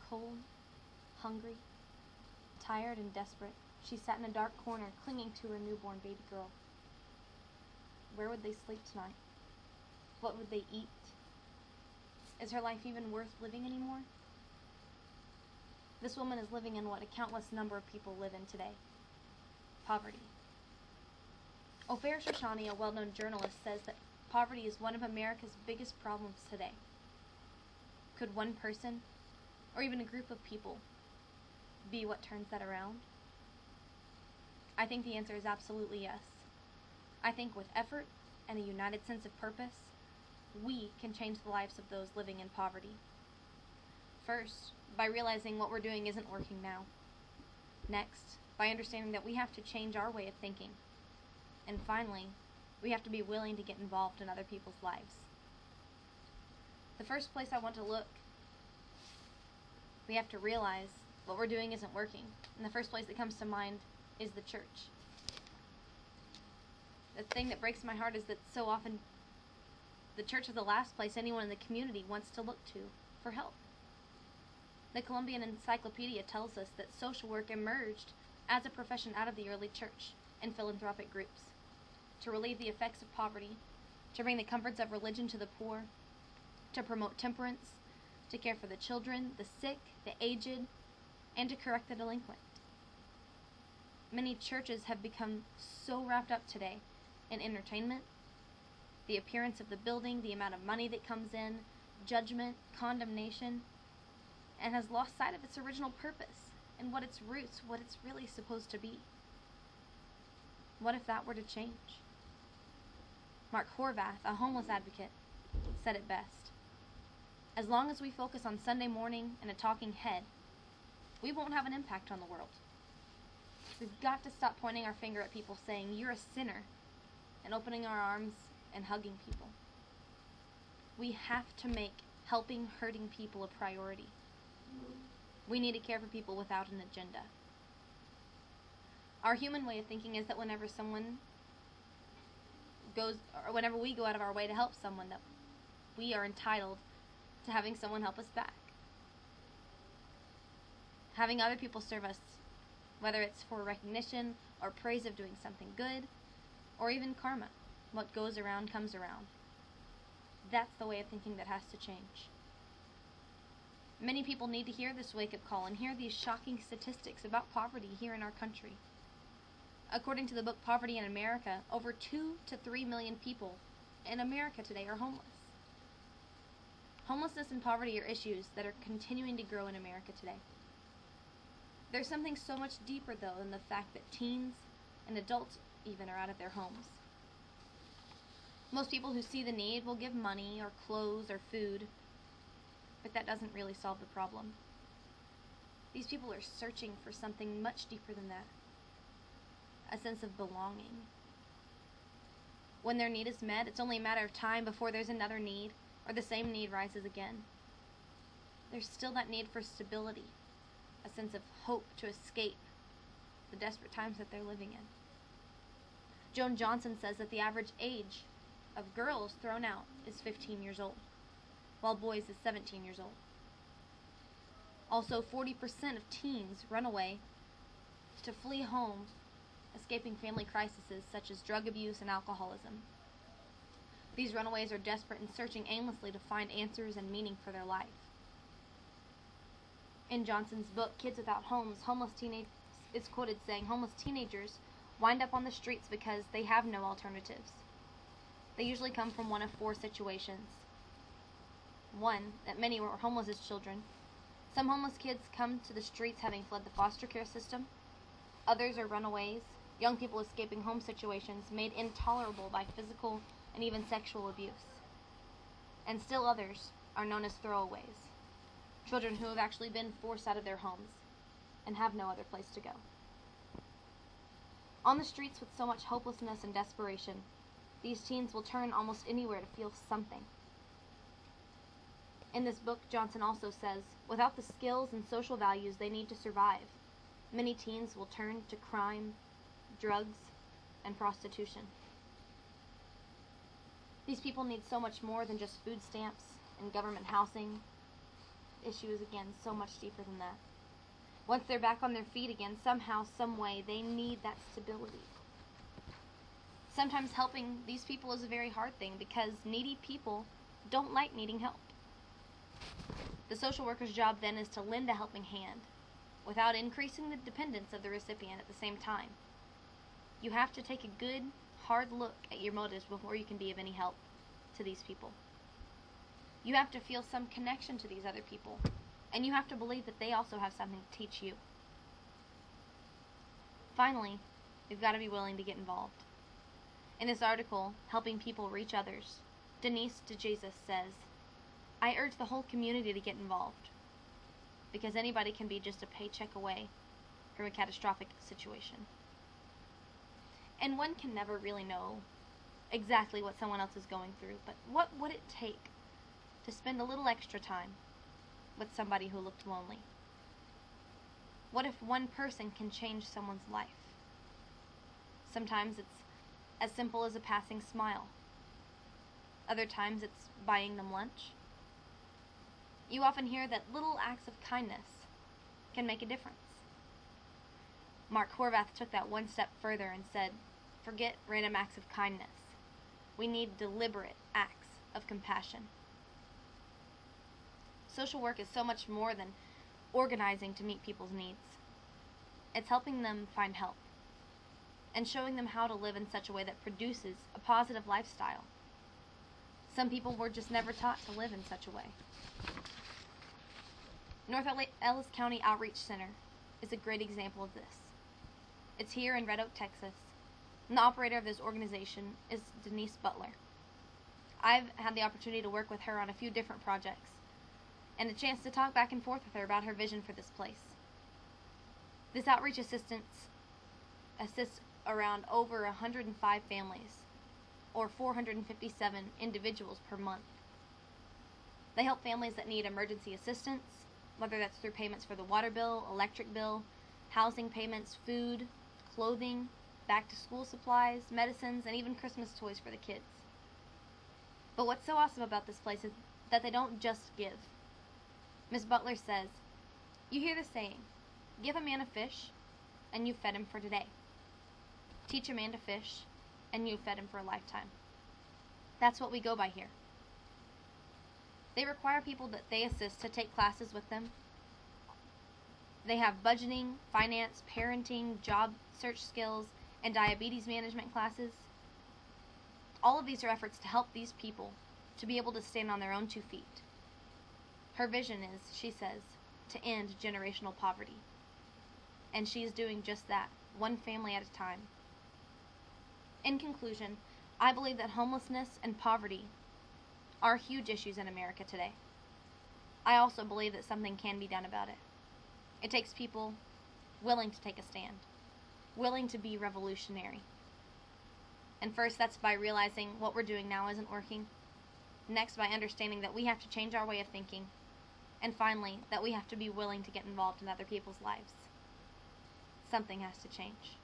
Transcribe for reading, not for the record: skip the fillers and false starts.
Cold, hungry, tired, and desperate, she sat in a dark corner, clinging to her newborn baby girl. Where would they sleep tonight? What would they eat? Is her life even worth living anymore? This woman is living in what a countless number of people live in today: poverty. Ofer Shoshani, a well-known journalist, says that poverty is one of America's biggest problems today. Could one person, or even a group of people, be what turns that around? I think the answer is absolutely yes. I think with effort and a united sense of purpose, we can change the lives of those living in poverty. First, by realizing what we're doing isn't working now. Next, by understanding that we have to change our way of thinking. And finally, we have to be willing to get involved in other people's lives. The first place I want to look, we have to realize what we're doing isn't working. And the first place that comes to mind is the church. The thing that breaks my heart is that so often the church is the last place anyone in the community wants to look to for help. The Columbian Encyclopedia tells us that social work emerged as a profession out of the early church and philanthropic groups, to relieve the effects of poverty, to bring the comforts of religion to the poor, to promote temperance, to care for the children, the sick, the aged, and to correct the delinquent. Many churches have become so wrapped up today in entertainment, the appearance of the building, the amount of money that comes in, judgment, condemnation, and has lost sight of its original purpose and what its roots, what it's really supposed to be. What if that were to change? Mark Horvath, a homeless advocate, said it best. As long as we focus on Sunday morning and a talking head, we won't have an impact on the world. We've got to stop pointing our finger at people saying, "You're a sinner," and opening our arms and hugging people. We have to make helping hurting people a priority. We need to care for people without an agenda. Our human way of thinking is that whenever we go out of our way to help someone, that we are entitled to having someone help us back. Having other people serve us, whether it's for recognition or praise of doing something good, or even karma. What goes around comes around. That's the way of thinking that has to change. Many people need to hear this wake-up call and hear these shocking statistics about poverty here in our country. According to the book Poverty in America, over 2 to 3 million people in America today are homeless. Homelessness and poverty are issues that are continuing to grow in America today. There's something so much deeper, though, than the fact that teens and adults even are out of their homes. Most people who see the need will give money or clothes or food, but that doesn't really solve the problem. These people are searching for something much deeper than that. A sense of belonging. When their need is met, it's only a matter of time before there's another need, or the same need rises again. There's still that need for stability, a sense of hope to escape the desperate times that they're living in. Joan Johnson says that the average age of girls thrown out is 15 years old, while boys is 17 years old. Also, 40% of teens run away to flee home, escaping family crises such as drug abuse and alcoholism. These runaways are desperate and searching aimlessly to find answers and meaning for their life. In Johnson's book, Kids Without Homes, it's quoted saying, "Homeless teenagers wind up on the streets because they have no alternatives. They usually come from one of 4 situations. 1, that many were homeless as children. Some homeless kids come to the streets having fled the foster care system. Others are runaways, young people escaping home situations made intolerable by physical and even sexual abuse. And still others are known as throwaways, children who have actually been forced out of their homes and have no other place to go." On the streets with so much hopelessness and desperation, these teens will turn almost anywhere to feel something. In this book, Johnson also says, without the skills and social values they need to survive, many teens will turn to crime, drugs, and prostitution. These people need so much more than just food stamps and government housing. issue is, again, so much deeper than that. Once they're back on their feet again, somehow, some way, they need that stability. Sometimes helping these people is a very hard thing because needy people don't like needing help. The social worker's job then is to lend a helping hand without increasing the dependence of the recipient at the same time. You have to take a good, hard look at your motives before you can be of any help to these people. You have to feel some connection to these other people, and you have to believe that they also have something to teach you. Finally, you've got to be willing to get involved. In this article, Helping People Reach Others, Denise DeJesus says, I urge the whole community to get involved, because anybody can be just a paycheck away from a catastrophic situation. And one can never really know exactly what someone else is going through, but what would it take to spend a little extra time with somebody who looked lonely? What if one person can change someone's life? Sometimes it's as simple as a passing smile. Other times it's buying them lunch. You often hear that little acts of kindness can make a difference. Mark Horvath took that one step further and said, forget random acts of kindness. We need deliberate acts of compassion. Social work is so much more than organizing to meet people's needs. It's helping them find help and showing them how to live in such a way that produces a positive lifestyle. Some people were just never taught to live in such a way. North Ellis County Outreach Center is a great example of this. It's here in Red Oak, Texas, and the operator of this organization is Denise Butler. I've had the opportunity to work with her on a few different projects, and a chance to talk back and forth with her about her vision for this place. This outreach assistance assists around over 105 families, or 457 individuals per month. They help families that need emergency assistance, whether that's through payments for the water bill, electric bill, housing payments, food, clothing, back-to-school supplies, medicines, and even Christmas toys for the kids. But what's so awesome about this place is that they don't just give. Miss Butler says, you hear the saying, give a man a fish, and you've fed him for today. Teach a man to fish, and you've fed him for a lifetime. That's what we go by here. They require people that they assist to take classes with them. They have budgeting, finance, parenting, job search skills, and diabetes management classes. All of these are efforts to help these people to be able to stand on their own 2 feet. Her vision is, she says, to end generational poverty. And she is doing just that, one family at a time. In conclusion, I believe that homelessness and poverty are huge issues in America today. I also believe that something can be done about it. It takes people willing to take a stand, willing to be revolutionary. And first, that's by realizing what we're doing now isn't working. Next, by understanding that we have to change our way of thinking. And finally, that we have to be willing to get involved in other people's lives. Something has to change.